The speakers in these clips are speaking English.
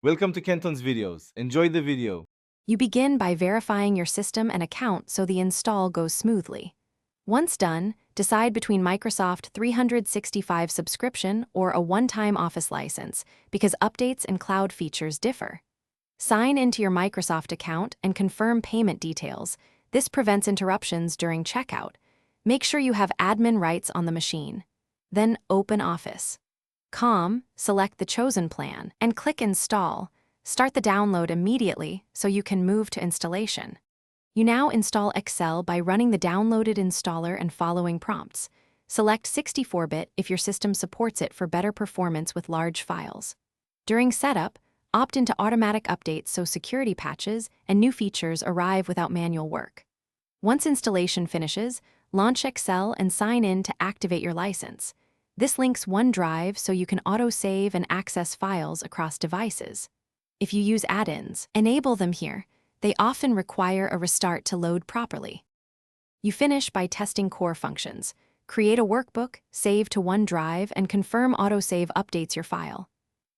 Welcome to Kenton's videos. Enjoy the video. You begin by verifying your system and account so the install goes smoothly. Once done, decide between Microsoft 365 subscription or a one-time Office license because updates and cloud features differ. Sign into your Microsoft account and confirm payment details. This prevents interruptions during checkout. Make sure you have admin rights on the machine. Then open Office. Select the chosen plan and click Install. Start the download immediately so you can move to installation. You now install Excel by running the downloaded installer and following prompts. Select 64-bit if your system supports it for better performance with large files. During setup, opt into automatic updates so security patches and new features arrive without manual work. Once installation finishes, launch Excel and sign in to activate your license. This links OneDrive so you can auto-save and access files across devices. If you use add-ins, enable them here. They often require a restart to load properly. You finish by testing core functions. Create a workbook, save to OneDrive, and confirm autosave updates your file.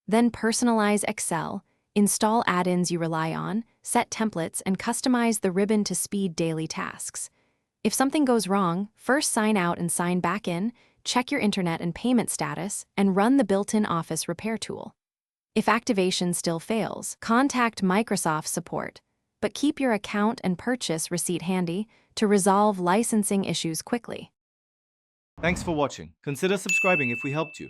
Then personalize Excel, install add-ins you rely on, set templates, and customize the ribbon to speed daily tasks. If something goes wrong, first sign out and sign back in, check your internet and payment status, and run the built-in Office repair tool. If activation still fails, contact Microsoft support, but keep your account and purchase receipt handy to resolve licensing issues quickly. Thanks for watching. Consider subscribing if we helped you.